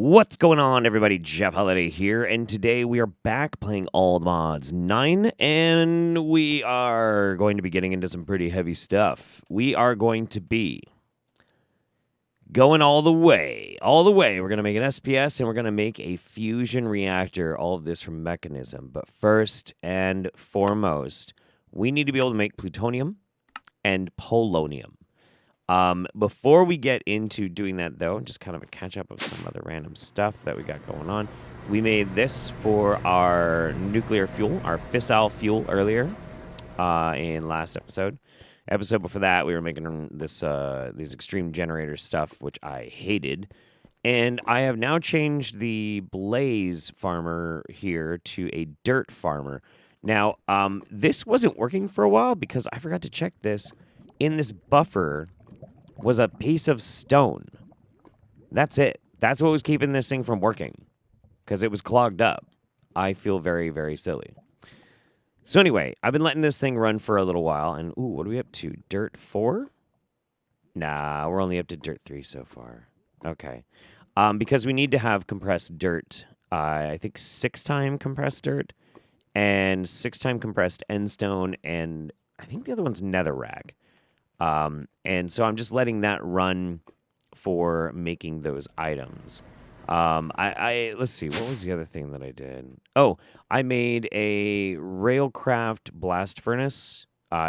What's going on, everybody? Jeff Holiday here, and today we are back playing All Mods 9, and we are going to be getting into some pretty heavy stuff. We are going to be going all the way. We're going to make an SPS, and we're going to make a fusion reactor, all of this from Mekanism. But first and foremost, we need to be able to make plutonium and polonium. Before we get into doing that, though, just kind of a catch-up of some other random stuff that we got going on. We made this for our nuclear fuel, our fissile fuel earlier in last episode. Episode before that, we were making this these extreme generator stuff, which I hated. And I have now changed the blaze farmer here to a dirt farmer. Now, this wasn't working for a while because I forgot to check this. In this buffer was a piece of stone. That's it. That's what was keeping this thing from working, because it was clogged up. I feel very, very silly. So anyway, I've been letting this thing run for a little while, and ooh, what are we up to? Dirt 4? Nah, we're only up to Dirt 3 so far. Okay. Because we need to have compressed dirt. I think 6-time compressed dirt, and 6-time compressed endstone, and I think the other one's netherrack. And so I'm just letting that run for making those items. Let's see, what was the other thing that I did? Oh, I made a railcraft blast furnace,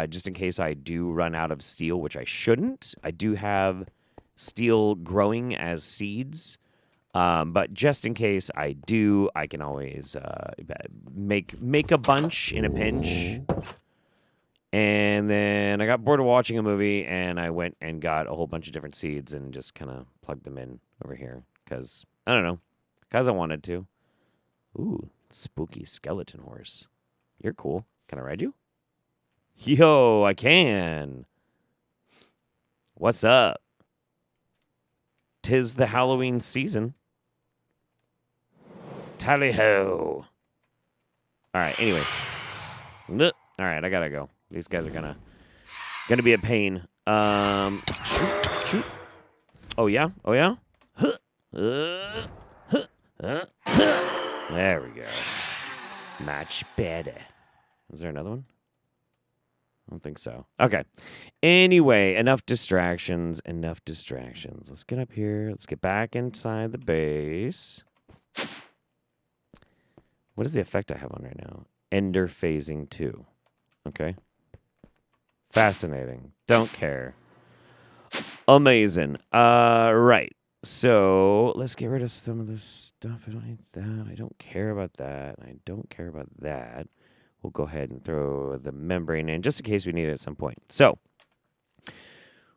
just in case I do run out of steel, which I shouldn't. I do have steel growing as seeds, but just in case I do, I can always make a bunch in a pinch. And then I got bored of watching a movie, and I went and got a whole bunch of different seeds and just kind of plugged them in over here. Because, I don't know, because I wanted to. Ooh, spooky skeleton horse. You're cool. Can I ride you? Yo, I can. What's up? 'Tis the Halloween season. Tally-ho. All right, anyway. All right, I gotta go. These guys are gonna be a pain. Shoot. Oh yeah. There we go. Much better. Is there another one? I don't think so. Okay. Anyway, enough distractions. Let's get up here. Let's get back inside the base. What is the effect I have on right now? Ender phasing 2. Okay. Fascinating. Don't care. Amazing. Right. So let's get rid of some of this stuff. I don't need that. I don't care about that. I don't care about that. We'll go ahead and throw the membrane in just in case we need it at some point. So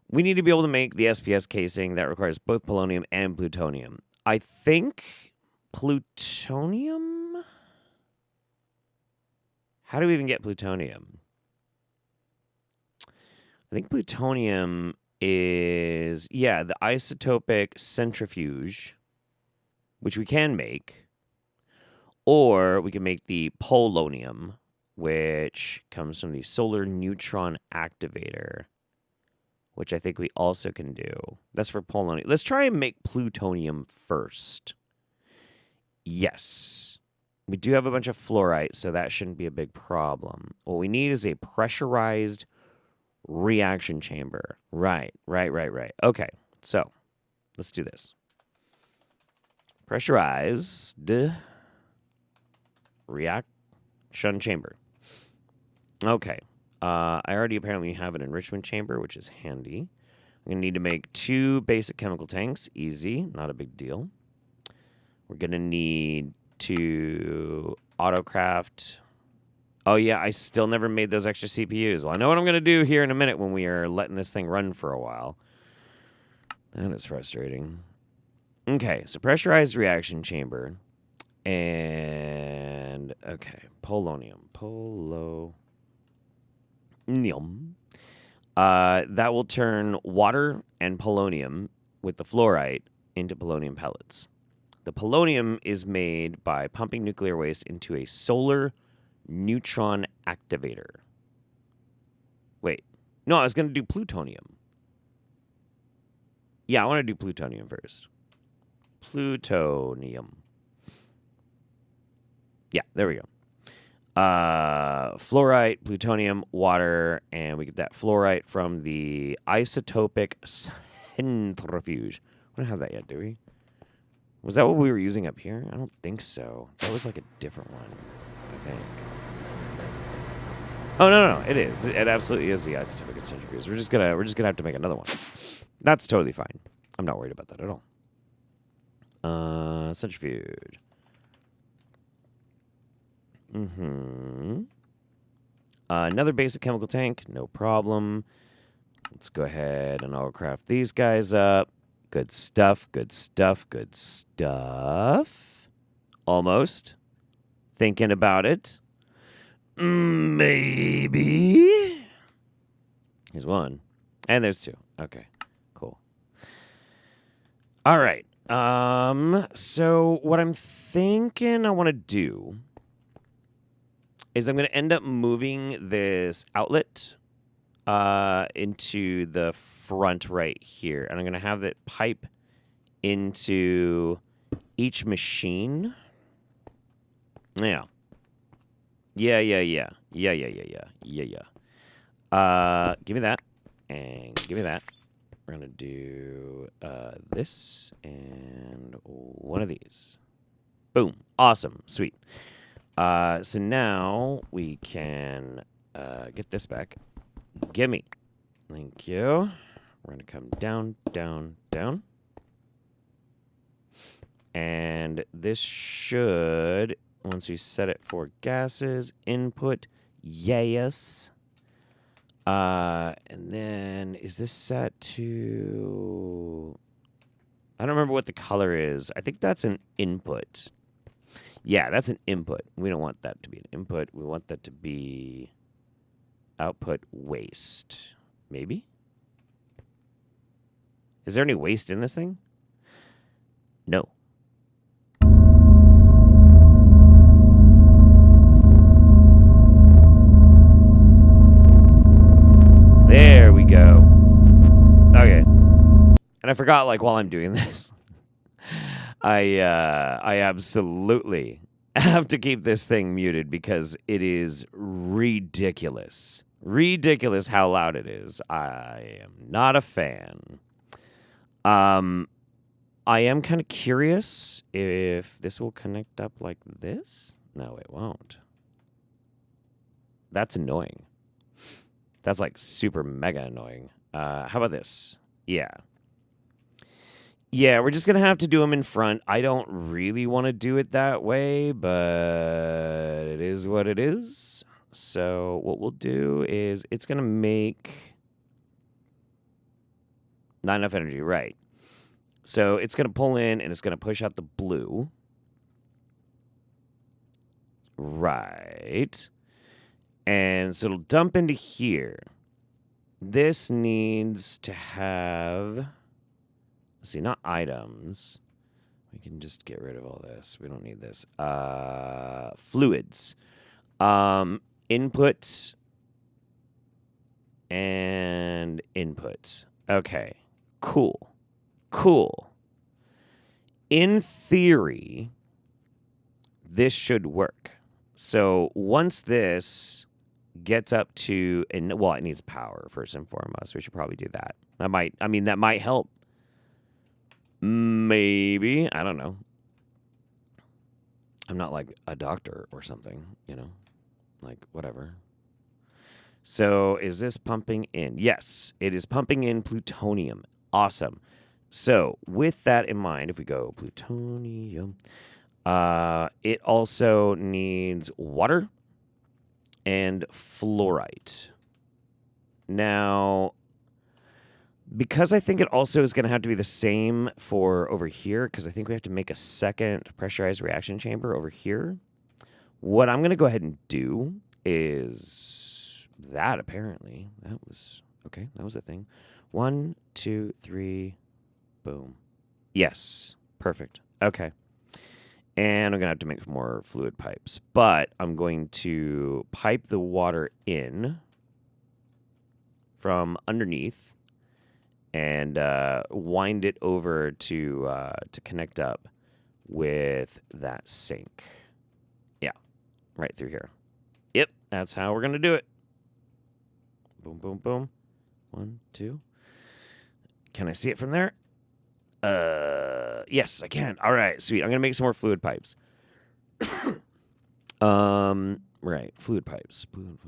we need to be able to make the SPS casing that requires both polonium and plutonium. I think plutonium? How do we even get plutonium? I think plutonium is, the isotopic centrifuge, which we can make. Or we can make the polonium, which comes from the solar neutron activator, which I think we also can do. That's for polonium. Let's try and make plutonium first. Yes. We do have a bunch of fluorite, so that shouldn't be a big problem. What we need is a pressurized reaction chamber. Right. Okay, so let's do this. Pressurized reaction chamber. Okay. I already apparently have an enrichment chamber, which is handy. I'm going to need to make 2 basic chemical tanks. Easy. Not a big deal. We're going to need to autocraft. Oh, yeah, I still never made those extra CPUs. Well, I know what I'm going to do here in a minute when we are letting this thing run for a while. That is frustrating. Okay, so pressurized reaction chamber. And, okay, polonium. That will turn water and polonium with the fluorite into polonium pellets. The polonium is made by pumping nuclear waste into a solar neutron activator. Wait. No, I was going to do plutonium. Yeah, I want to do plutonium first. plutonium. Yeah, there we go. Fluorite, plutonium, water, and we get that fluorite from the isotopic centrifuge. We don't have that yet, do we? Was that what we were using up here? I don't think so. That was like a different one, I think. Oh no, it is. It absolutely is the isotopic centrifuge. We're just gonna have to make another one. That's totally fine. I'm not worried about that at all. Centrifuge. Another basic chemical tank, no problem. Let's go ahead and I'll craft these guys up. Good stuff, good stuff, good stuff. Almost. Thinking about it. Maybe. Here's one. And there's two. Okay, cool. All right. So what I'm thinking I want to do is I'm going to end up moving this outlet into the front right here. And I'm going to have it pipe into each machine. Yeah. Yeah. Give me that. And give me that. We're going to do this and one of these. Boom. Awesome. Sweet. So now we can get this back. Gimme. Thank you. We're going to come down, down, down. And this should, once we set it for gases, input, yes. And then is this set to, I don't remember what the color is. I think that's an input. Yeah, that's an input. We don't want that to be an input. We want that to be output waste. Maybe? Is there any waste in this thing? No. There we go. Okay. And I forgot, like, while I'm doing this, I absolutely have to keep this thing muted because it is ridiculous. Ridiculous how loud it is. I am not a fan. I am kind of curious if this will connect up like this. No, it won't. That's annoying. That's like super mega annoying. How about this? Yeah. Yeah, we're just going to have to do them in front. I don't really want to do it that way, but it is what it is. So what we'll do is it's going to make not enough energy, right? So it's going to pull in and it's going to push out the blue. Right. And so it'll dump into here. This needs to have, let's see, not items. We can just get rid of all this. We don't need this. Fluids. Input and input. Okay. Cool. In theory, this should work. So once this gets up to, and well, it needs power first and foremost. We should probably do that. That might help. Maybe. I don't know. I'm not like a doctor or something, like whatever. So is this pumping in? Yes, it is pumping in plutonium. Awesome. So with that in mind, if we go plutonium, it also needs water and fluorite. Now, because I think it also is going to have to be the same for over here, because I think we have to make a second pressurized reaction chamber over here. What I'm going to go ahead and do is that, apparently. That was, okay, that was a thing. 1, 2, 3, boom. Yes, perfect. Okay. And I'm going to have to make more fluid pipes. But I'm going to pipe the water in from underneath. and wind it over to connect up with that sink. Yeah, right through here. Yep, that's how we're going to do it. Boom, boom, boom. 1, 2. Can I see it from there? Yes, I can. All right, sweet. I'm going to make some more fluid pipes. Right, fluid pipes. Fluid.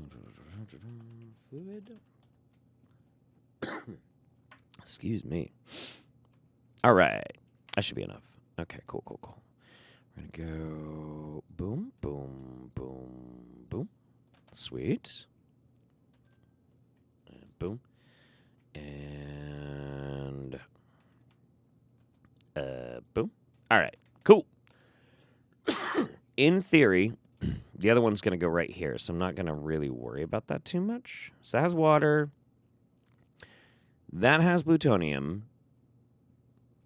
Excuse me. All right. That should be enough. Okay, cool. We're going to go boom, boom, boom, boom. Sweet. And boom. And boom. All right, cool. In theory, the other one's going to go right here, so I'm not going to really worry about that too much. So that has water. That has plutonium.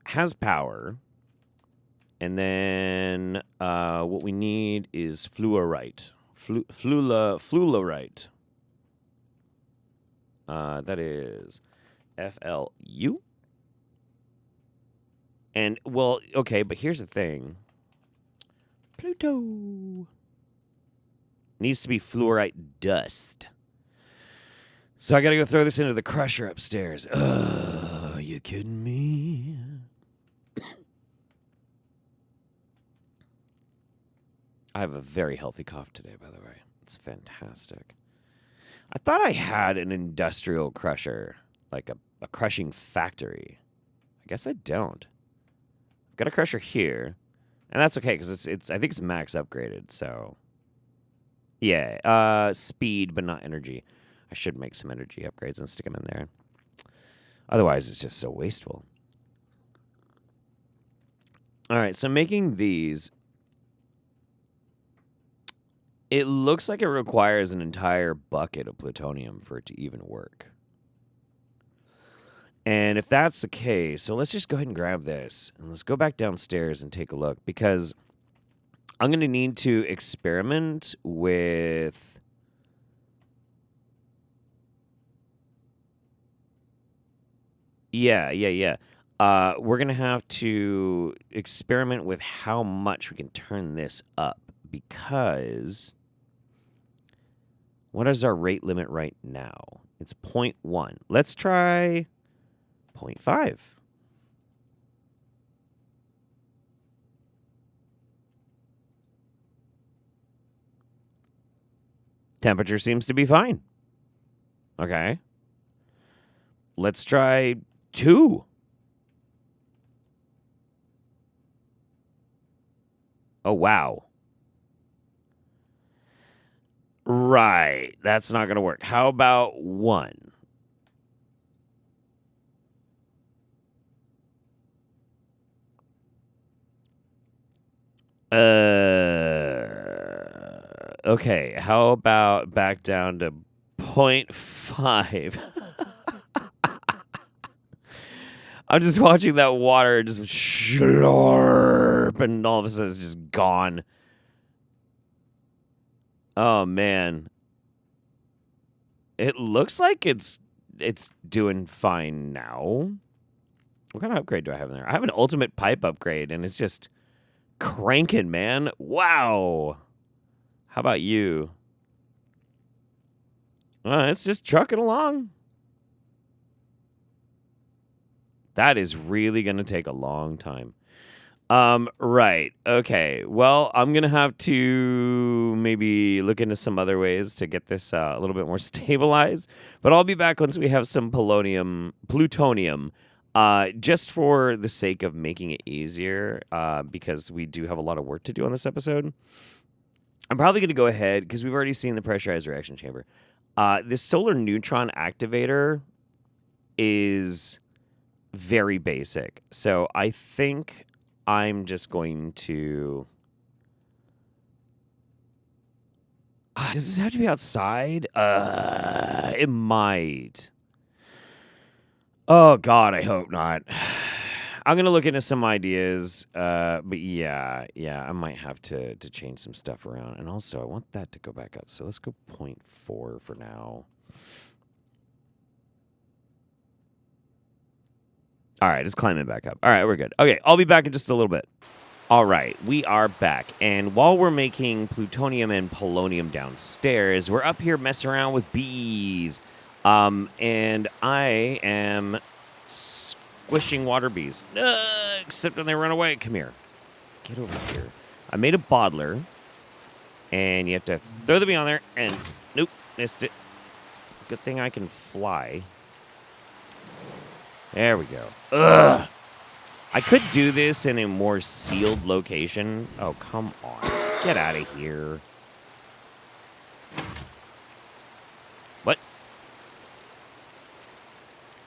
Has power. And then what we need is fluorite. Fluorite. That is FLU. And, well, okay, but here's the thing. Pluto needs to be fluorite dust. So I gotta go throw this into the crusher upstairs. You kidding me? I have a very healthy cough today, by the way. It's fantastic. I thought I had an industrial crusher, like a crushing factory. I guess I don't. I've got a crusher here, and that's okay because it's I think it's max upgraded. So yeah, speed but not energy. I should make some energy upgrades and stick them in there. Otherwise, it's just so wasteful. All right, so making these, it looks like it requires an entire bucket of plutonium for it to even work. And if that's the case, so let's just go ahead and grab this, and let's go back downstairs and take a look, because I'm going to need to experiment with... Yeah. We're going to have to experiment with how much we can turn this up, because what is our rate limit right now? It's 0.1. Let's try 0.5. Temperature seems to be fine. Okay. Let's try 2. Oh, wow. Right. That's not going to work. How about 1? Okay. How about back down to 0.5? I'm just watching that water just slurp, and all of a sudden it's just gone. Oh, man. It looks like it's doing fine now. What kind of upgrade do I have in there? I have an ultimate pipe upgrade, and it's just cranking, man. Wow. How about you? It's just trucking along. That is really going to take a long time. Right. Okay. Well, I'm going to have to maybe look into some other ways to get this a little bit more stabilized. But I'll be back once we have some plutonium, just for the sake of making it easier, because we do have a lot of work to do on this episode. I'm probably going to go ahead, because we've already seen the pressurized reaction chamber. This solar neutron activator is very basic. So I think I'm just going to... does this have to be outside? It might. Oh, God, I hope not. I'm going to look into some ideas. But yeah, I might have to change some stuff around. And also, I want that to go back up. So let's go 0.4 for now. All right, it's climbing back up. All right, we're good. Okay, I'll be back in just a little bit. All right, we are back. And while we're making plutonium and polonium downstairs, we're up here messing around with bees. And I am squishing water bees. Except when they run away. Come here. Get over here. I made a bottler. And you have to throw the bee on there. And nope, missed it. Good thing I can fly. There we go. Ugh. I could do this in a more sealed location. Oh, come on. Get out of here. What?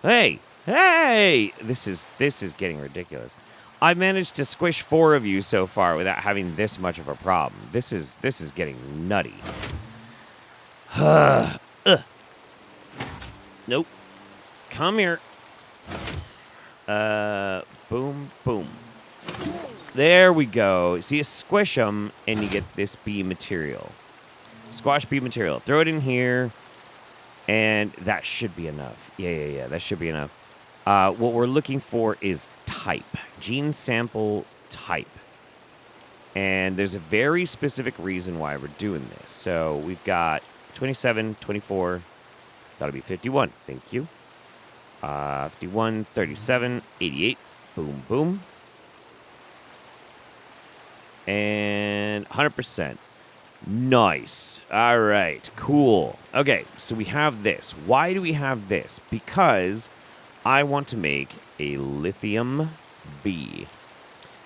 Hey! Hey! This is getting ridiculous. I managed to squish 4 of you so far without having this much of a problem. This is getting nutty. Nope. Come here. Boom, boom. There we go. See, you squish them, and you get this bee material. Squash bee material. Throw it in here, and that should be enough. Yeah. That should be enough. What we're looking for is type. Gene sample type. And there's a very specific reason why we're doing this. So we've got 27, 24. That'll be 51. Thank you. 51, 37, 88. Boom, boom. And 100%. Nice. All right. Cool. Okay, so we have this. Why do we have this? Because I want to make a lithium bee.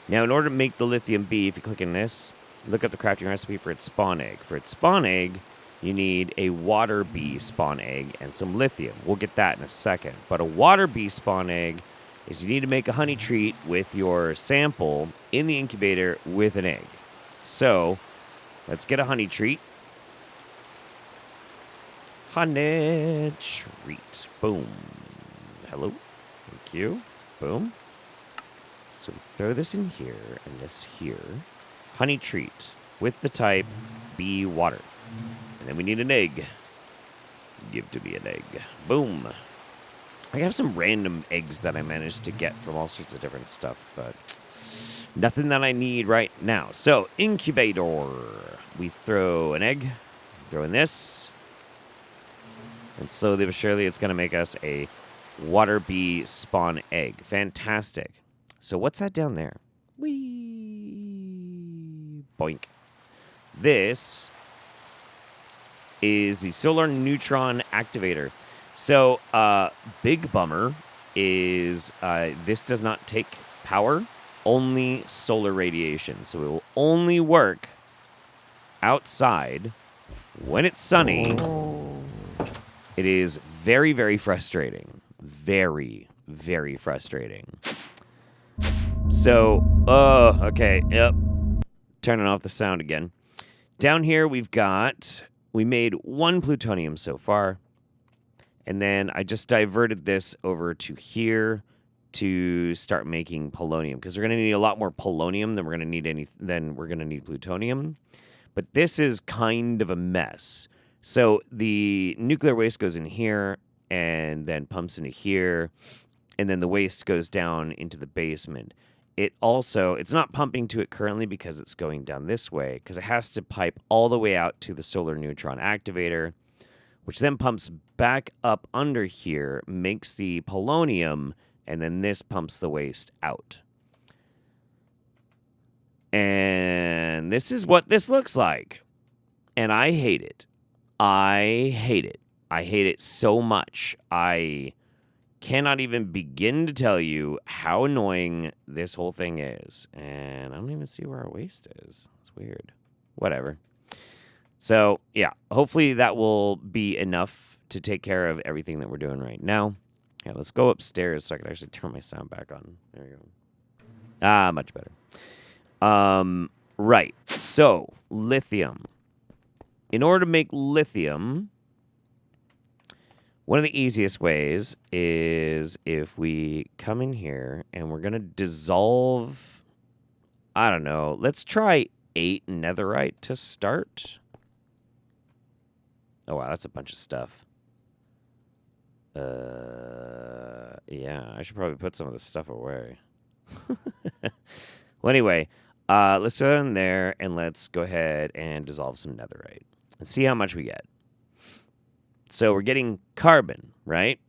Now, in order to make the lithium bee, if you click in this, look up the crafting recipe for its spawn egg. For its spawn egg, you need a water bee spawn egg and some lithium. We'll get that in a second. But a water bee spawn egg is you need to make a honey treat with your sample in the incubator with an egg. So, let's get a honey treat. Honey treat. Boom. Hello. Thank you. Boom. So we throw this in here and this here. Honey treat with the type bee water. And then we need an egg. Give to me an egg. Boom. I have some random eggs that I managed to get from all sorts of different stuff, but nothing that I need right now. So, incubator. We throw an egg. Throw in this. And slowly but surely, it's going to make us a water bee spawn egg. Fantastic. So, what's that down there? Whee! Boink. This is the solar neutron activator. So, big bummer is this does not take power, only solar radiation. So it will only work outside when it's sunny. It is very, very frustrating. Very, very frustrating. So, okay, yep. Turning off the sound again. Down here we made 1 plutonium so far. And then I just diverted this over to here to start making polonium, because we're going to need a lot more polonium than we're going to need plutonium. But this is kind of a mess. So the nuclear waste goes in here and then pumps into here, and then the waste goes down into the basement. It's not pumping to it currently because it's going down this way, because it has to pipe all the way out to the solar neutron activator, which then pumps back up under here, makes the polonium, and then this pumps the waste out. And this is what this looks like. And I hate it. I hate it. I hate it so much. I cannot even begin to tell you how annoying this whole thing is. And I don't even see where our waste is. It's weird. Whatever. So, yeah, hopefully that will be enough to take care of everything that we're doing right now. Yeah, let's go upstairs so I can actually turn my sound back on. There we go. Much better. Right. So, lithium. In order to make lithium, one of the easiest ways is if we come in here and we're going to dissolve, I don't know, let's try 8 netherite to start. Oh, wow, that's a bunch of stuff. Yeah, I should probably put some of this stuff away. Well, anyway, let's throw it in there, and let's go ahead and dissolve some netherite and see how much we get. So we're getting carbon, right?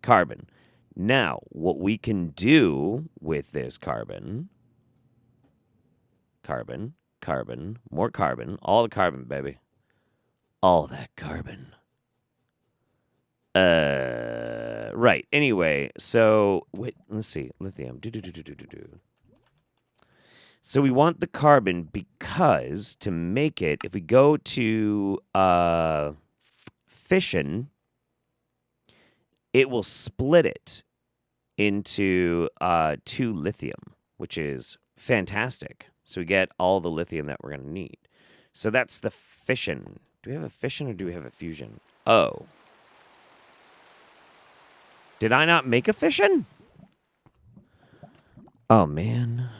Carbon. Now, what we can do with this carbon, more carbon, all the carbon, baby. All that carbon. Right. Anyway, so wait, let's see. Lithium. So we want the carbon because to make it, if we go to fission, it will split it into 2 lithium, which is fantastic. So we get all the lithium that we're going to need. So that's the fission. Do we have a fission or do we have a fusion? Oh. Did I not make a fission? Oh, man.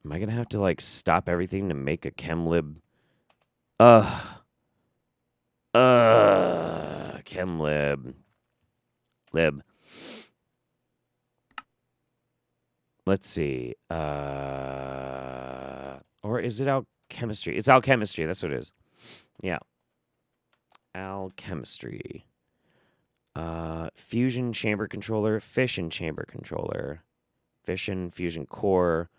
Am I going to have to, like, stop everything to make a chemlib? Chemlib. Lib. Let's see. Or is it alchemistry? It's alchemistry. That's what it is. Yeah. Alchemistry. Fusion chamber controller, fission chamber controller, fission fusion core.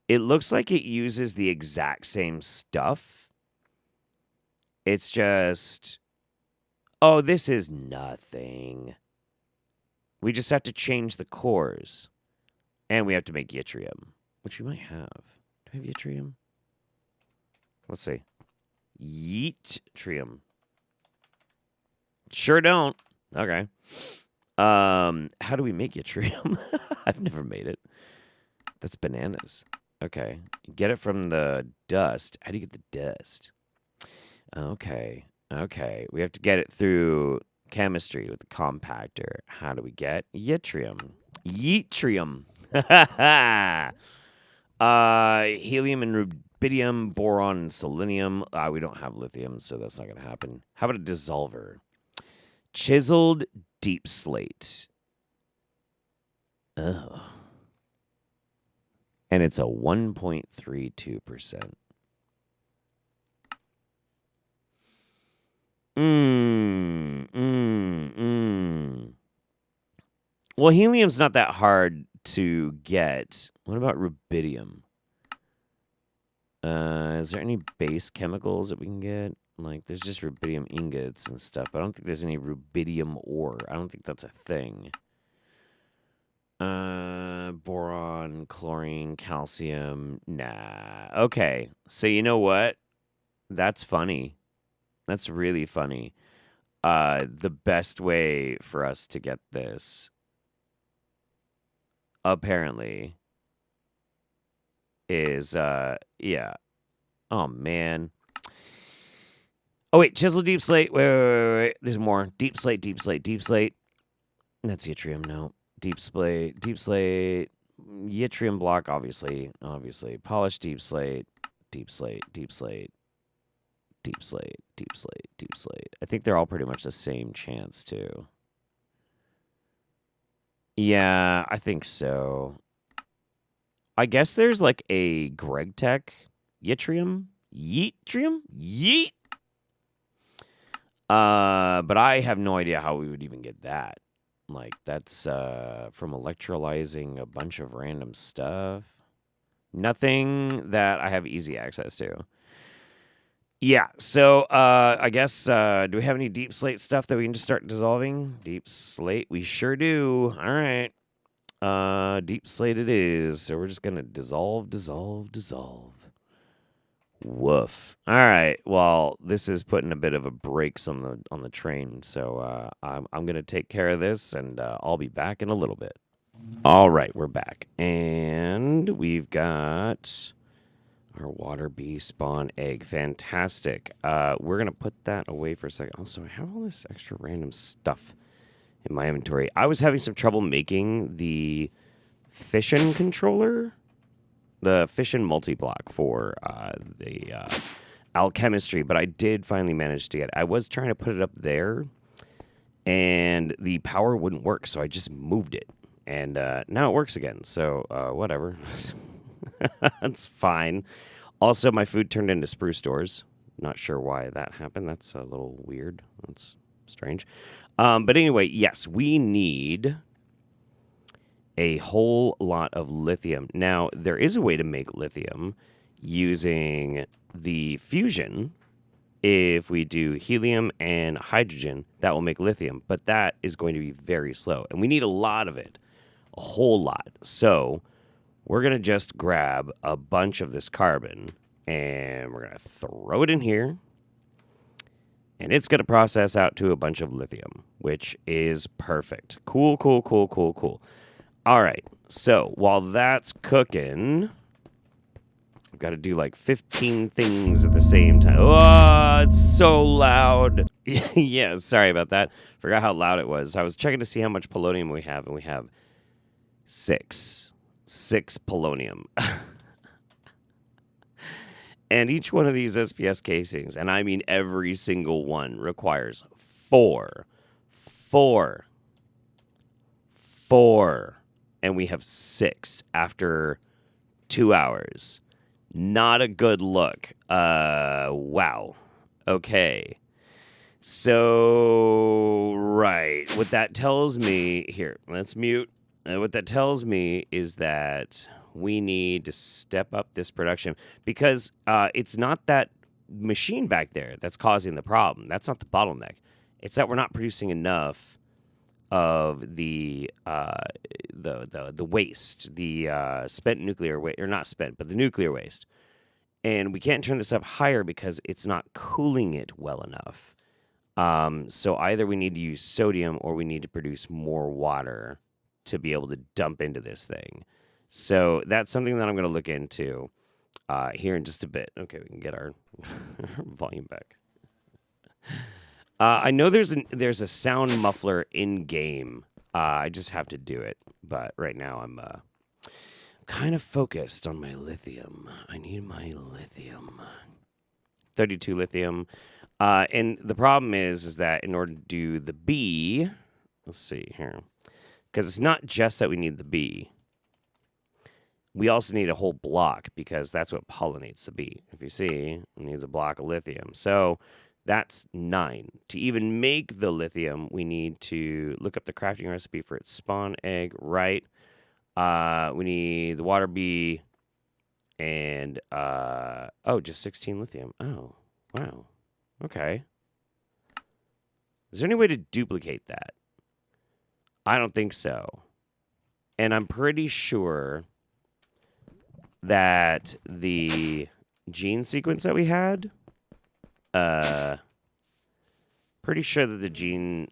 It looks like it uses the exact same stuff. It's just, oh, this is nothing. We just have to change the cores. And we have to make yttrium, which we might have. Do we have yttrium? Let's see. Yttrium. Sure don't. Okay. How do we make yttrium? I've never made it. That's bananas. Okay. Get it from the dust. How do you get the dust? Okay. Okay. We have to get it through chemistry with the compactor. How do we get yttrium? Yttrium. Helium and rubidium, boron and selenium. We don't have lithium, so that's not going to happen. How about a dissolver? Chiseled deep slate. Oh. And it's a 1.32%. Well, helium's not that hard to get. What about rubidium? Is there any base chemicals that we can get? Like, there's just rubidium ingots and stuff. But I don't think there's any rubidium ore. I don't think that's a thing. Boron, chlorine, calcium. Nah. Okay. So you know what? That's funny. That's really funny. The best way for us to get this, apparently, is, yeah. Oh, man. Oh, wait. Chisel deep slate. Wait. There's more. Deep slate. That's yttrium. No. Deep slate. Yttrium block, obviously. Polished deep slate. I think they're all pretty much the same chance, too. Yeah, I think so. I guess there's like a Greg Tech yttrium. Yeet. But I have no idea how we would even get that. Like, that's from electrolyzing a bunch of random stuff. Nothing that I have easy access to. Yeah, so I guess, do we have any deep slate stuff that we can just start dissolving? Deep slate, we sure do. All right. Deep slate it is. So we're just going to dissolve. Woof. All right. Well, this is putting a bit of a brakes on the train. So I'm going to take care of this, and I'll be back in a little bit. All right, we're back. And we've got our water bee spawn egg. Fantastic. We're going to put that away for a second. Also, I have all this extra random stuff in my inventory. I was having some trouble making the fission controller, the fission multi-block for the alchemistry, but I did finally manage to get it. I was trying to put it up there, and the power wouldn't work, so I just moved it. And now it works again, so whatever. That's fine. Also, my food turned into spruce doors. Not sure why that happened. That's a little weird. That's strange. But anyway, yes, we need a whole lot of lithium. Now, there is a way to make lithium using the fusion. If we do helium and hydrogen, that will make lithium, but that is going to be very slow, and we need a lot of it, a whole lot. So we're going to just grab a bunch of this carbon, and we're going to throw it in here, and it's going to process out to a bunch of lithium, which is perfect. Cool, cool, cool, cool, cool. All right, so while that's cooking, I've got to do like 15 things at the same time. Oh, it's so loud. Yeah, sorry about that. Forgot how loud it was. I was checking to see how much polonium we have, and we have 6 polonium. And each one of these SPS casings, and I mean every single one, requires 4. And we have 6 after 2 hours. Not a good look. Wow. Okay. So, right. What that tells me... Here, let's mute. What that tells me is that we need to step up this production. Because it's not that machine back there that's causing the problem. That's not the bottleneck. It's that we're not producing enough of the waste, the spent nuclear waste, or not spent, but the nuclear waste. And we can't turn this up higher because it's not cooling it well enough. So either we need to use sodium or we need to produce more water to be able to dump into this thing. So that's something that I'm going to look into here in just a bit. Okay, we can get our volume back. I know there's a sound muffler in game. I just have to do it. But right now I'm kind of focused on my lithium. I need my lithium. 32 lithium. And the problem is that in order to do the B, let's see here. Because it's not just that we need the B. We also need a whole block because that's what pollinates the bee. If you see, it needs a block of lithium. So that's 9. To even make the lithium, we need to look up the crafting recipe for its spawn egg, right? We need the water bee and, just 16 lithium. Oh, wow. Okay. Is there any way to duplicate that? I don't think so. And I'm pretty sure that the gene sequence that we had, pretty sure that the gene,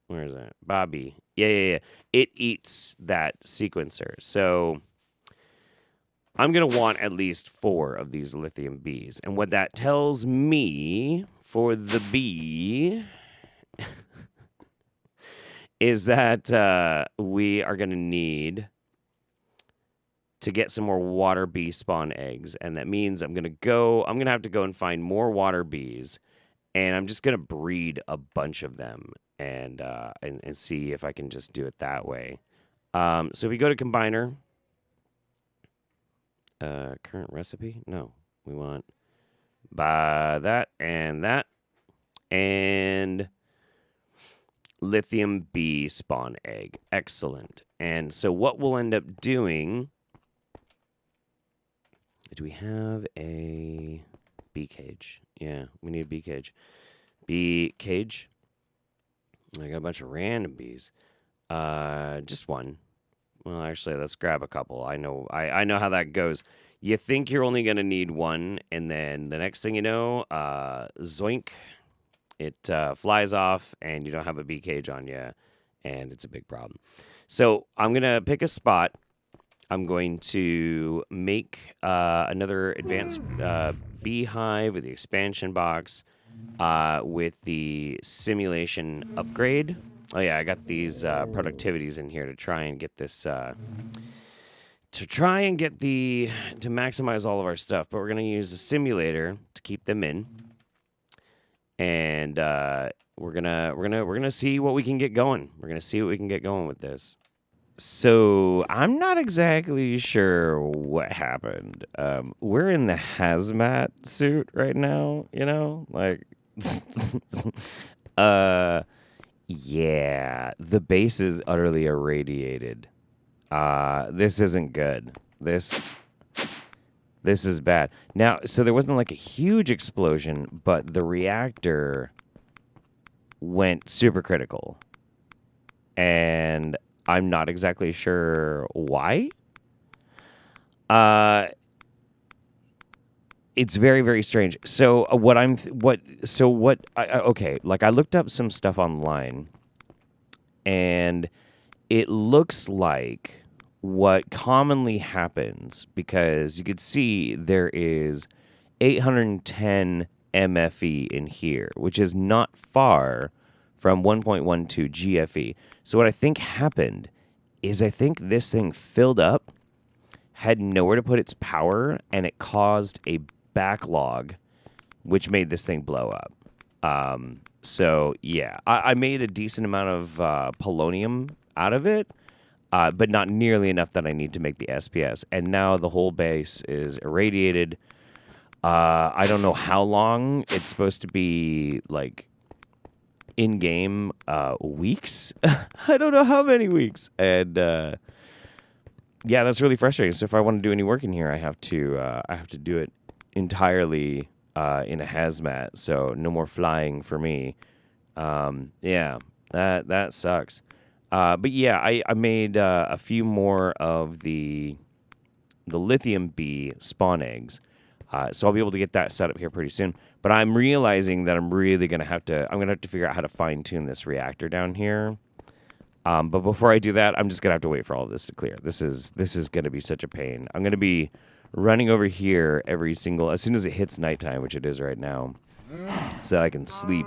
where is that? Bobby. Yeah. It eats that sequencer. So I'm going to want at least 4 of these lithium bees. And what that tells me for the bee is that we are going to need to get some more water bee spawn eggs. And that means I'm going to have to go and find more water bees. And I'm just going to breed a bunch of them and see if I can just do it that way. So if we go to Combiner, current recipe? No, we want that, and lithium bee spawn egg. Excellent. And so what we'll end up doing, do we have a bee cage? Yeah, we need a bee cage. Bee cage. I got a bunch of random bees. Just one. Well, actually, let's grab a couple. I know how that goes. You think you're only going to need one, and then the next thing you know, zoink, it flies off, and you don't have a bee cage on you, and it's a big problem. So I'm going to pick a spot. I'm going to make another advanced beehive with the expansion box with the simulation upgrade. Oh yeah, I got these productivities in here to try and get this to maximize all of our stuff. But we're gonna use the simulator to keep them in, and we're gonna see what we can get going. We're gonna see what we can get going with this. So I'm not exactly sure what happened. We're in the hazmat suit right now, like, yeah, the base is utterly irradiated. This isn't good. This is bad. Now, so there wasn't like a huge explosion, but the reactor went supercritical. And I'm not exactly sure why. It's very, very strange. So okay, like I looked up some stuff online, and it looks like what commonly happens, because you could see there is 810 MFE in here, which is not far from 1.12 GFE. So what I think happened is I think this thing filled up, had nowhere to put its power, and it caused a backlog, which made this thing blow up. So yeah, I made a decent amount of polonium out of it, but not nearly enough that I need to make the SPS. And now the whole base is irradiated. I don't know how long it's supposed to be, like, in-game weeks. I don't know how many weeks. And yeah, that's really frustrating. So if I want to do any work in here, I have to do it entirely in a hazmat. So no more flying for me. Yeah, that sucks. But yeah, I made a few more of the lithium bee spawn eggs. So I'll be able to get that set up here pretty soon. But I'm realizing that I'm really gonna have to figure out how to fine tune this reactor down here. But before I do that, I'm just gonna have to wait for all of this to clear. This is gonna be such a pain. I'm gonna be running over here as soon as it hits nighttime, which it is right now, so that I can sleep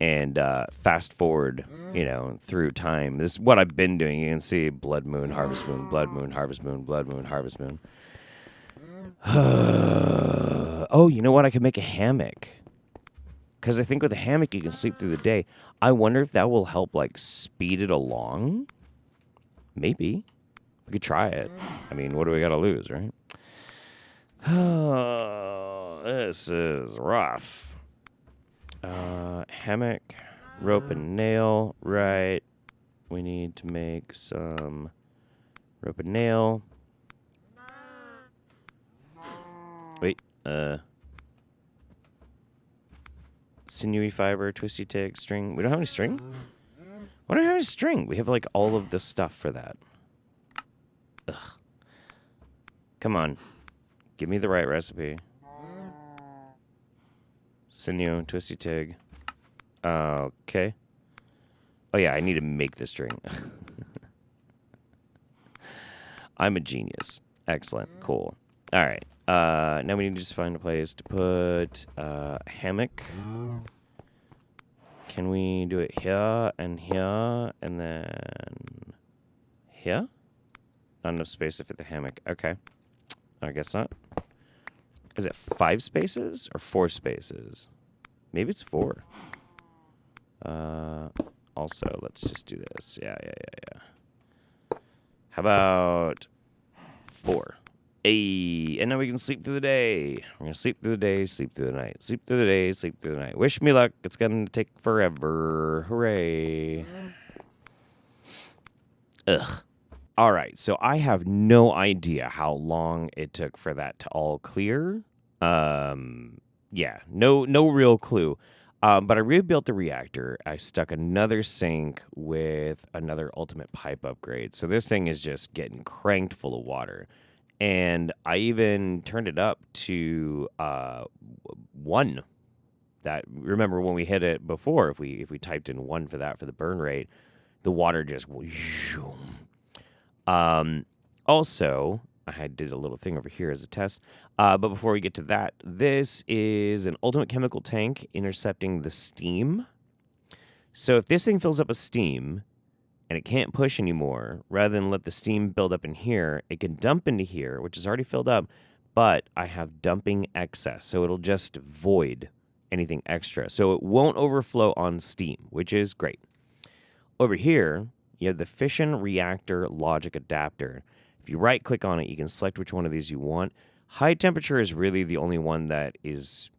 and fast forward, through time. This is what I've been doing. You can see blood moon, harvest moon, blood moon, harvest moon, blood moon, harvest moon. Oh, you know what? I could make a hammock. Because I think with a hammock, you can sleep through the day. I wonder if that will help, like, speed it along. Maybe. We could try it. I mean, what do we got to lose, right? Oh, this is rough. Hammock, rope and nail. Right. We need to make some rope and nail. Wait, sinewy fiber, twisty tig, string. We don't have any string? Why don't we have any string? We have, like, all of this stuff for that. Ugh. Come on. Give me the right recipe. Sinew, twisty tig. Okay. Oh, yeah, I need to make the string. I'm a genius. Excellent. Cool. All right. Now we need to just find a place to put a hammock. Can we do it here and then here? Not enough space to fit the hammock. Okay. I guess not. Is it 5 spaces or 4 spaces? Maybe it's 4. Also, let's just do this. Yeah. How about 4? Hey, and now we can sleep through the day. We're going to sleep through the day, sleep through the night. Sleep through the day, sleep through the night. Wish me luck. It's going to take forever. Hooray. Ugh. All right, so I have no idea how long it took for that to all clear. Yeah, no real clue. But I rebuilt the reactor. I stuck another sink with another ultimate pipe upgrade. So this thing is just getting cranked full of water. And I even turned it up to 1. That, remember when we hit it before, if we typed in 1 for the burn rate, the water just also, I did a little thing over here as a test. But before we get to that, this is an ultimate chemical tank intercepting the steam. So if this thing fills up with steam and it can't push anymore, rather than let the steam build up in here, it can dump into here, which is already filled up, but I have dumping excess, so it'll just void anything extra. So it won't overflow on steam, which is great. Over here, you have the fission reactor logic adapter. If you right-click on it, you can select which one of these you want. High temperature is really the only one that is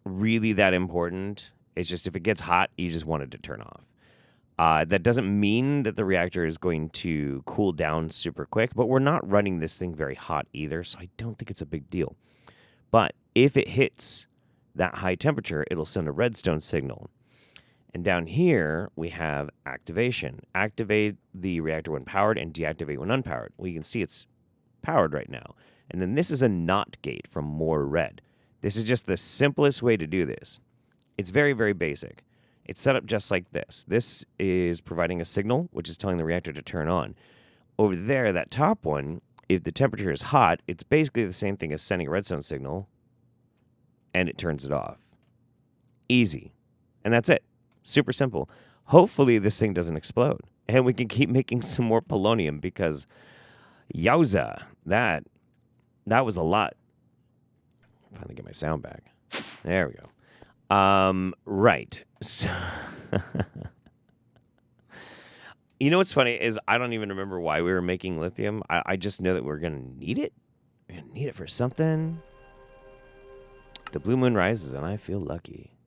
really that important. It's just if it gets hot, you just want it to turn off. That doesn't mean that the reactor is going to cool down super quick, but we're not running this thing very hot either, so I don't think it's a big deal. But if it hits that high temperature, it'll send a redstone signal. And down here, we have activation. Activate the reactor when powered and deactivate when unpowered. Well, you can see it's powered right now. And then this is a NOT gate from more red. This is just the simplest way to do this. It's very, very basic. It's set up just like this. This is providing a signal, which is telling the reactor to turn on. Over there, that top one, if the temperature is hot, it's basically the same thing as sending a redstone signal, and it turns it off. Easy. And that's it. Super simple. Hopefully, this thing doesn't explode, and we can keep making some more polonium because, yowza, that was a lot. Finally get my sound back. There we go. Right. So you know what's funny is I don't even remember why we were making lithium. I just know that we're going to need it. We're going to need it for something. The blue moon rises and I feel lucky.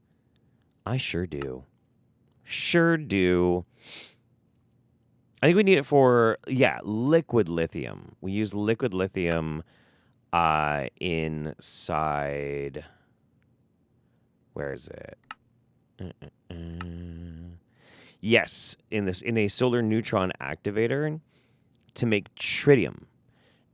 I sure do. Sure do. I think we need it for, liquid lithium. We use liquid lithium inside... Where is it? Yes, in a solar neutron activator to make tritium.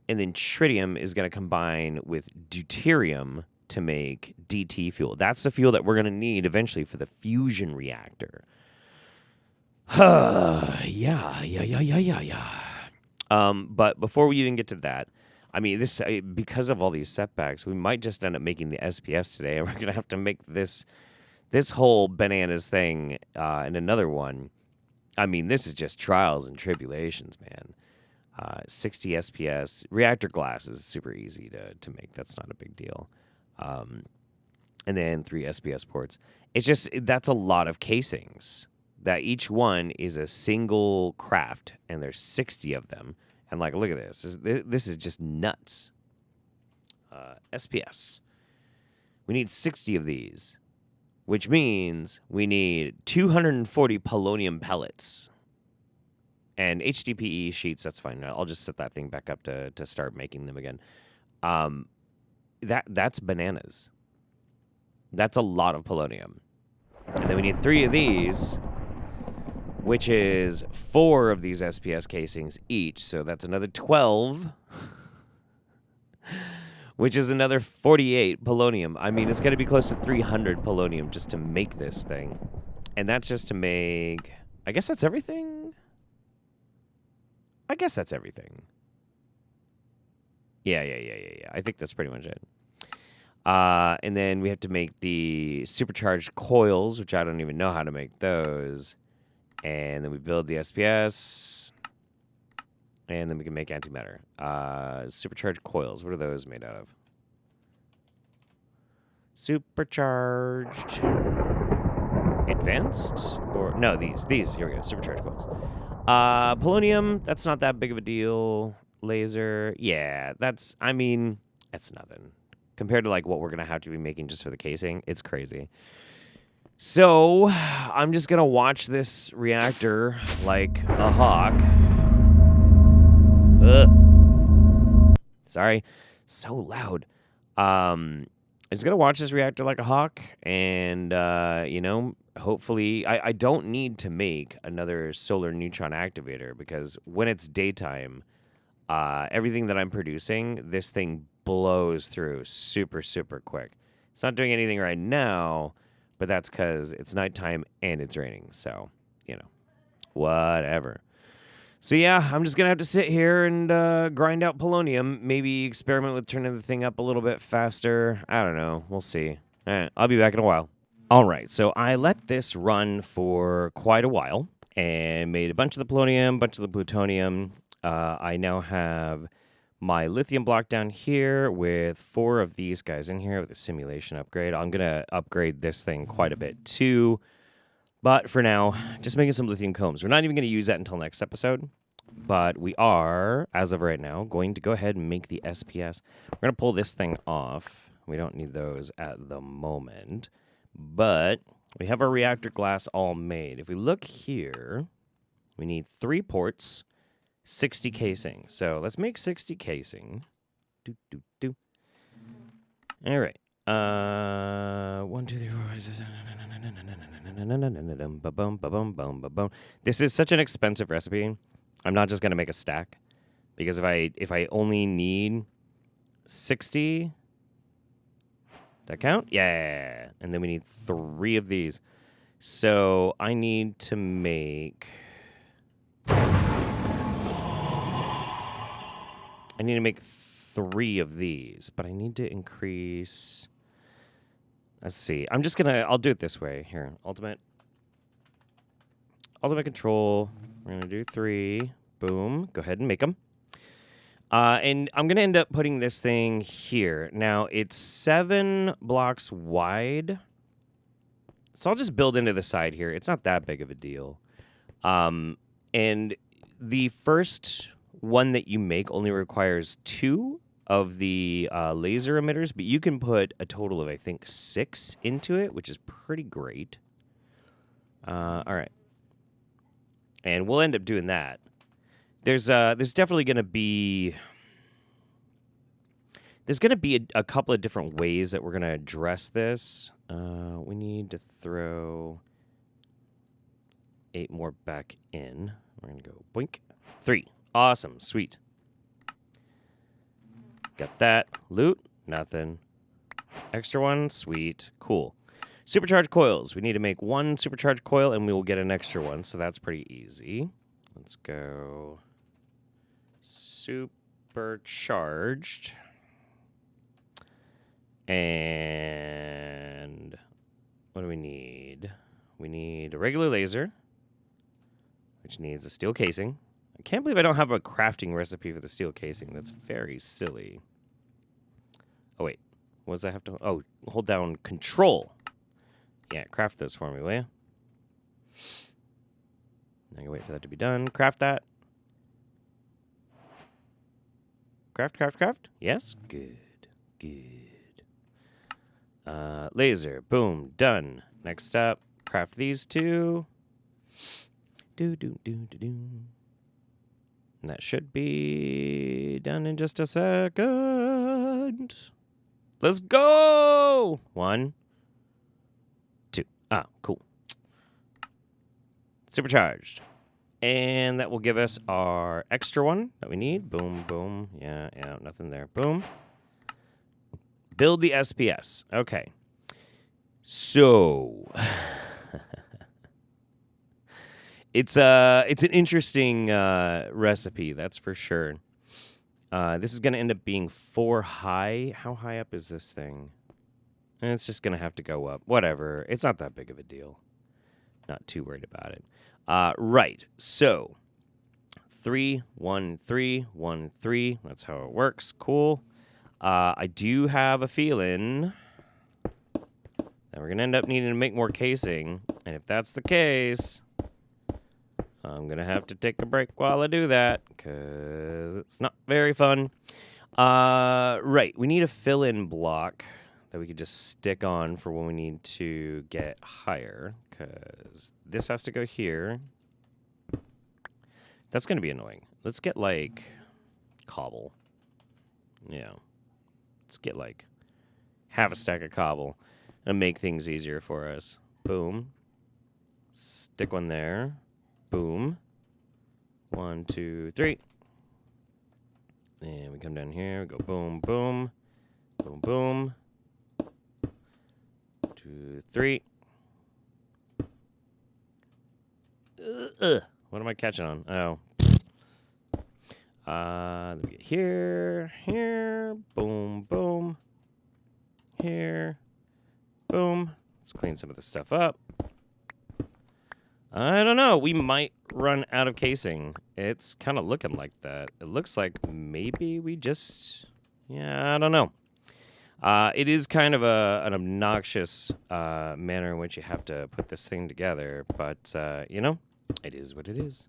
And then tritium is going to combine with deuterium to make DT fuel. That's the fuel that we're going to need eventually for the fusion reactor. Yeah. But before we even get to that, I mean, this because of all these setbacks, we might just end up making the SPS today, and we're going to have to make this whole bananas thing and another one. I mean, this is just trials and tribulations, man. 60 SPS. Reactor glass is super easy to make. That's not a big deal. And then 3 SPS ports. It's just, that's a lot of casings. That each one is a single craft, and there's 60 of them. And, like, look at this. This is just nuts. SPS. We need 60 of these, which means we need 240 polonium pellets. And HDPE sheets, that's fine. I'll just set that thing back up to start making them again. That's bananas. That's a lot of polonium. And then we need 3 of these, which is 4 of these SPS casings each. So that's another 12, which is another 48 polonium. I mean, it's going to be close to 300 polonium just to make this thing. And that's just to make... I guess that's everything? I guess that's everything. Yeah. I think that's pretty much it. And then we have to make the supercharged coils, which I don't even know how to make those. And then we build the SPS. And then we can make antimatter. Supercharged coils. What are those made out of? Supercharged. Advanced? Or no, these. Here we go. Supercharged coils. Polonium. That's not that big of a deal. Laser. Yeah, that's nothing. Compared to like what we're going to have to be making just for the casing. It's crazy. So, I'm just going to watch this reactor like a hawk. Sorry. So loud. I'm just going to watch this reactor like a hawk. And, hopefully... I don't need to make another solar neutron activator because when it's daytime, everything that I'm producing, this thing blows through super, super quick. It's not doing anything right now... But that's because it's nighttime and it's raining. So, whatever. So, yeah, I'm just going to have to sit here and grind out polonium. Maybe experiment with turning the thing up a little bit faster. I don't know. We'll see. All right, I'll be back in a while. All right, so I let this run for quite a while and made a bunch of the polonium, a bunch of the plutonium. I now have my lithium block down here with 4 of these guys in here with a simulation upgrade. I'm going to upgrade this thing quite a bit too. But for now, just making some lithium combs. We're not even going to use that until next episode. But we are, as of right now, going to go ahead and make the SPS. We're going to pull this thing off. We don't need those at the moment. But we have our reactor glass all made. If we look here, we need 3 ports. 60 casing. So let's make 60 casing. All right. 1, 2, 3, 4. This is such an expensive recipe. I'm not just gonna make a stack because if I only need 60, that count? Yeah. And then we need 3 of these. So I need to make. I need to make 3 of these, but I need to increase. Let's see. I'll do it this way. Here, ultimate control. We're going to do 3. Boom. Go ahead and make them. And I'm going to end up putting this thing here. Now, it's 7 blocks wide. So I'll just build into the side here. It's not that big of a deal. And the first one that you make only requires 2 of the laser emitters, but you can put a total of, I think, 6 into it, which is pretty great. All right. And we'll end up doing that. There's definitely going to be... There's going to be a couple of different ways that we're going to address this. We need to throw 8 more back in. We're going to go boink. 3. Awesome. Sweet. Got that. Loot. Nothing. Extra one. Sweet. Cool. Supercharged coils. We need to make 1 supercharged coil, and we will get an extra one, so that's pretty easy. Let's go supercharged. And what do we need? We need a regular laser, which needs a steel casing. I can't believe I don't have a crafting recipe for the steel casing. That's very silly. Oh, wait. What does I have to... Oh, hold down control. Yeah, craft those for me, will you? I'm going to wait for that to be done. Craft that. Craft. Yes? Good. Laser. Boom. Done. Next up, craft these 2. And that should be done in just a second. Let's go! 1, 2. Ah, cool. Supercharged. And that will give us our extra one that we need. Boom, boom. Yeah, nothing there. Boom. Build the SPS. Okay. So... It's an interesting recipe, that's for sure. This is going to end up being 4 high. How high up is this thing? And it's just going to have to go up. Whatever. It's not that big of a deal. Not too worried about it. Right. So 3, 1, 3, 1, 3. That's how it works. Cool. I do have a feeling that we're going to end up needing to make more casing. And if that's the case... I'm going to have to take a break while I do that, because it's not very fun. Right, we need a fill-in block that we could just stick on for when we need to get higher, because this has to go here. That's going to be annoying. Let's get, like, cobble. Yeah. Let's get, like, half a stack of cobble and make things easier for us. Boom. Stick one there. Boom. 1, 2, 3. And we come down here. We go boom, boom. Boom, boom. 2, 3. What am I catching on? Oh. Let me get here. Here. Boom, boom. Here. Boom. Let's clean some of this stuff up. I don't know. We might run out of casing. It's kind of looking like that. It looks like maybe we just... Yeah, I don't know. It is kind of an obnoxious manner in which you have to put this thing together. But, you know, it is what it is.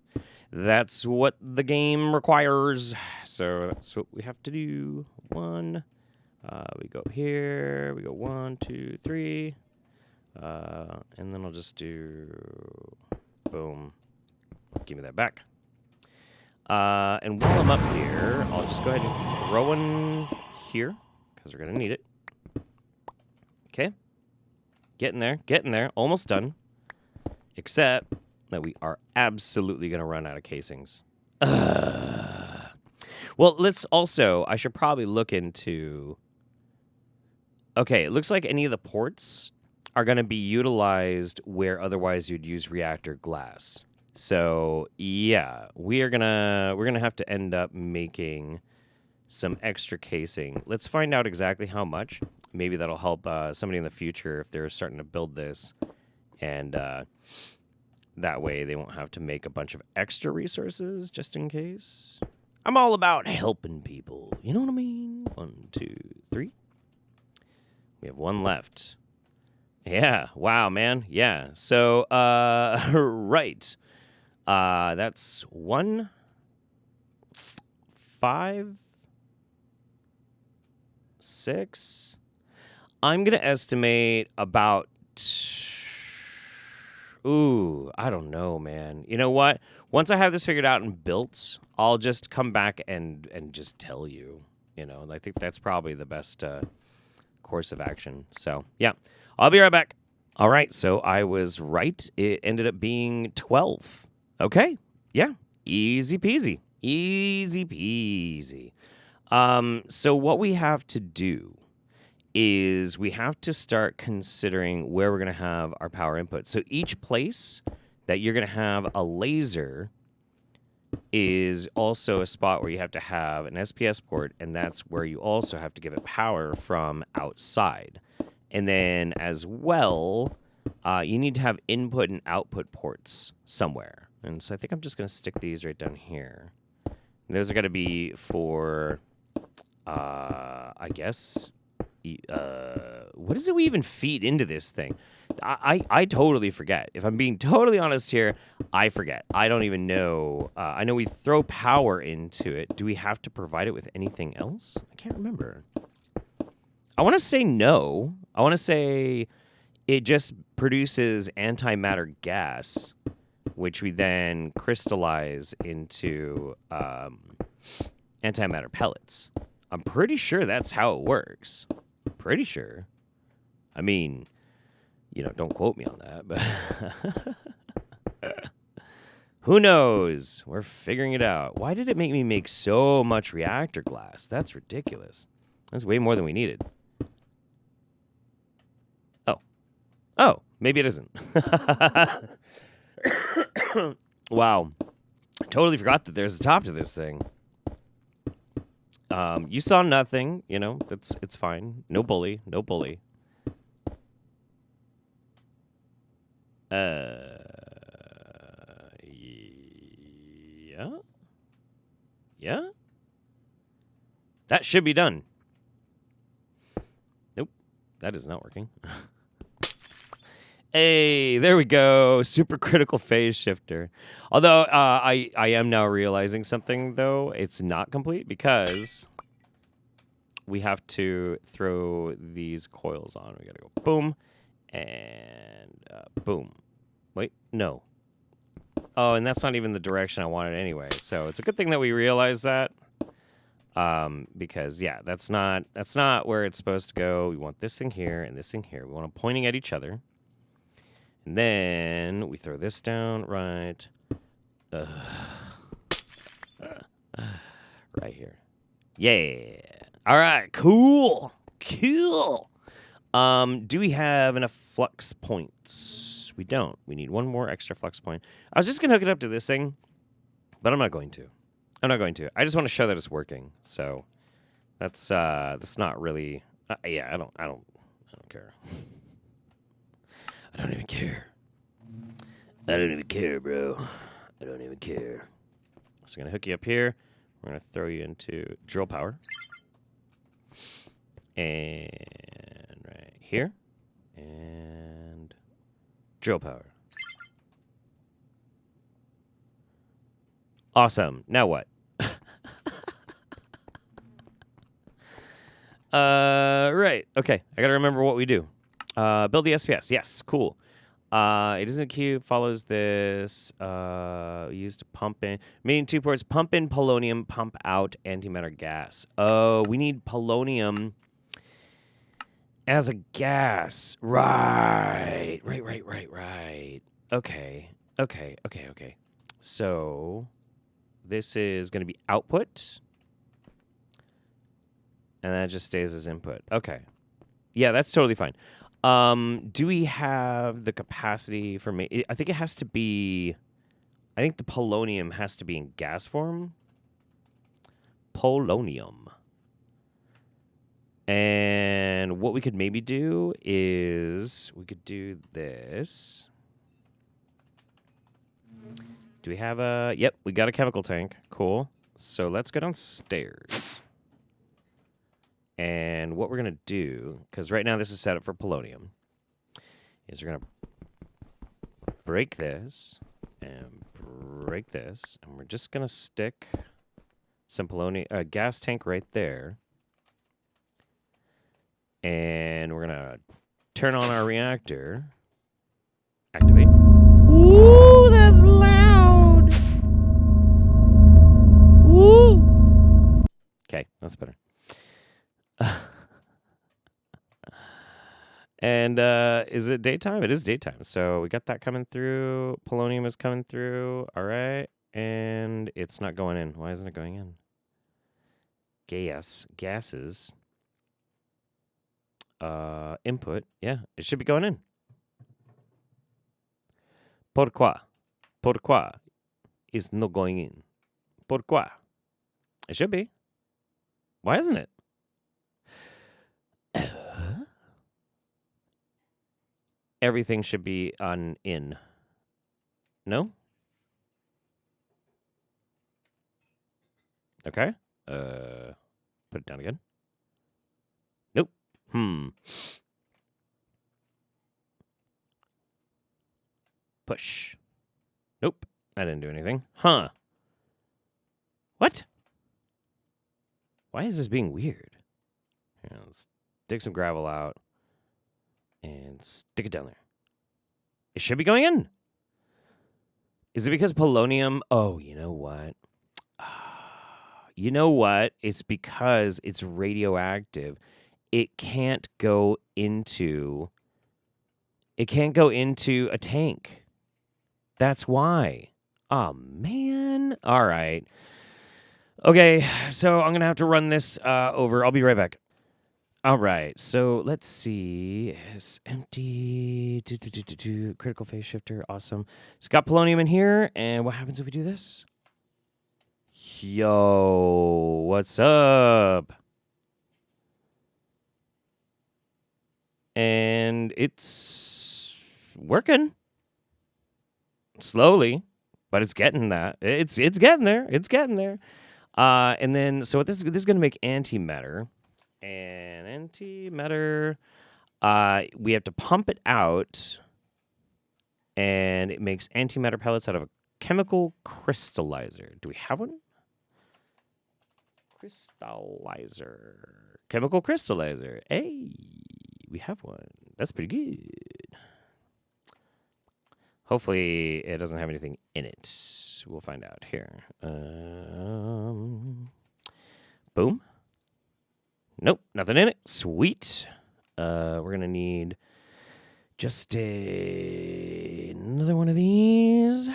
That's what the game requires. So that's what we have to do. One. We go up here. We go 1, 2, 3. And then I'll just do... Boom. Give me that back. And while I'm up here, I'll just go ahead and throw one here, because we're going to need it. Okay. Getting there. Almost done. Except that we are absolutely going to run out of casings. Well, let's also... I should probably look into... Okay, it looks like any of the ports are going to be utilized where otherwise you'd use reactor glass. So, yeah, we're going to have to end up making some extra casing. Let's find out exactly how much. Maybe that'll help somebody in the future if they're starting to build this. And that way they won't have to make a bunch of extra resources just in case. I'm all about helping people. You know what I mean? 1, 2, 3. We have one left. Yeah. Wow, man. Yeah. So, right. That's 1, 5, 6. I'm going to estimate about... Ooh, I don't know, man. You know what? Once I have this figured out and built, I'll just come back and just tell you. You know, I think that's probably the best course of action. So, yeah. I'll be right back. All right, so I was right. It ended up being 12. Okay. Yeah. Easy peasy. Easy peasy. So what we have to do is we have to start considering where we're going to have our power input. So each place that you're going to have a laser is also a spot where you have to have an SPS port, and that's where you also have to give it power from outside. And then as well, you need to have input and output ports somewhere. And so I think I'm just going to stick these right down here. And those are going to be for, I guess... what is it we even feed into this thing? I totally forget. If I'm being totally honest here, I forget. I don't even know. I know we throw power into it. Do we have to provide it with anything else? I can't remember. I want to say no. I want to say it just produces antimatter gas, which we then crystallize into antimatter pellets. I'm pretty sure that's how it works. Pretty sure. I mean, you know, don't quote me on that, but who knows? We're figuring it out. Why did it make me make so much reactor glass? That's ridiculous. That's way more than we needed. Oh, maybe it isn't. Wow. I totally forgot that there's a top to this thing. You saw nothing, you know, it's fine. No bully. Yeah? That should be done. Nope, that is not working. Hey, there we go. Supercritical phase shifter. Although I am now realizing something, though. It's not complete because we have to throw these coils on. We got to go boom and boom. Wait, no. Oh, and that's not even the direction I wanted anyway. So it's a good thing that we realized that. Because, yeah, that's not where it's supposed to go. We want this thing here and this thing here. We want them pointing at each other. And then we throw this down right right here. Yeah. All right, cool. Do we have enough flux points? We don't. We need one more extra flux point. I was just going to hook it up to this thing, but I'm not going to. I just want to show that it's working. So that's not really yeah, I don't care. I don't even care. I don't even care, bro. I don't even care. So I'm going to hook you up here. We're going to throw you into drill power. And right here. And drill power. Awesome. Now what? Right. Okay. I gotta remember what we do. Build the SPS. Yes. Cool. It isn't a queue. Follows this. Used to pump in. Main 2 ports. Pump in polonium. Pump out antimatter gas. Oh, we need polonium as a gas. Right. Okay. So this is going to be output. And that just stays as input. Okay. Yeah, that's totally fine. Do we have the capacity for me? I think it has to be... I think the polonium has to be in gas form. Polonium. And what we could maybe do is... we could do this. Do we have a... Yep, we got a chemical tank. Cool. So let's go downstairs. And what we're going to do, because right now this is set up for polonium, is we're going to break this and break this. And we're just going to stick some polonium, gas tank right there. And we're going to turn on our reactor. Activate. Ooh, that's loud. Ooh. Okay, that's better. And is it daytime? It is daytime. So we got that coming through. Polonium is coming through. All right. And it's not going in. Why isn't it going in? Gases. Input. Yeah, it should be going in. Pourquoi is not going in? Pourquoi? It should be. Why isn't it? Everything should be on in. No? Okay. Put it down again. Nope. Push. Nope. I didn't do anything. Huh. What? Why is this being weird? Here, let's dig some gravel out and stick it down there. It should be going in. Is it because polonium? Oh, you know what? You know what? It's because it's radioactive. It can't go into a tank. That's why. Oh, man. All right. Okay, so I'm going to have to run this over. I'll be right back. All right, so let's see. It's empty. Critical phase shifter. Awesome. It's got polonium in here. And what happens if we do this? Yo, what's up? And it's working. Slowly, but it's getting that. It's getting there. It's getting there. And then, so this is going to make antimatter. And antimatter, we have to pump it out, and it makes antimatter pellets out of a chemical crystallizer. Do we have one? Chemical crystallizer. Hey, we have one. That's pretty good. Hopefully, it doesn't have anything in it. We'll find out here. Boom. Nope, nothing in it. Sweet. We're going to need just another one of these.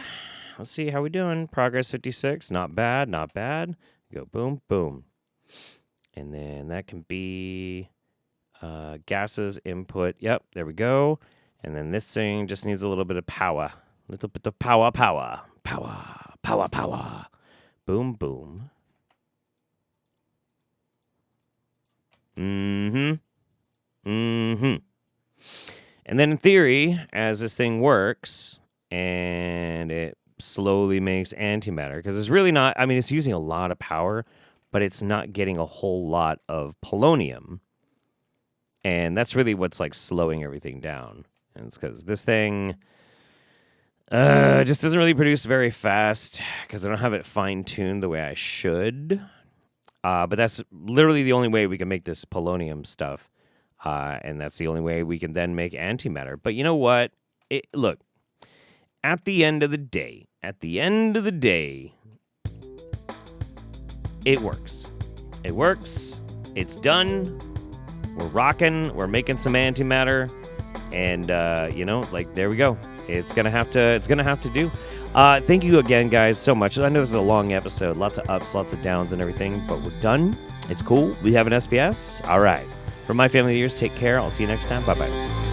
Let's see how we doing. Progress 56. Not bad, not bad. Go boom, boom. And then that can be gases, input. Yep, there we go. And then this thing just needs a little bit of power. A little bit of power. Boom, boom. And then in theory, as this thing works, and it slowly makes antimatter, because it's really not, I mean, it's using a lot of power, but it's not getting a whole lot of polonium. And that's really what's like slowing everything down. And it's because this thing just doesn't really produce very fast, because I don't have it fine-tuned the way I should. But that's literally the only way we can make this polonium stuff. And that's the only way we can then make antimatter. But you know what? Look, at the end of the day, it works. It works. It's done. We're rocking. We're making some antimatter. And, there we go. It's gonna have to do. Thank you again, guys, so much. I know this is a long episode. Lots of ups, lots of downs and everything. But we're done. It's cool. We have an SPS. All right. From my family to yours, take care. I'll see you next time. Bye-bye.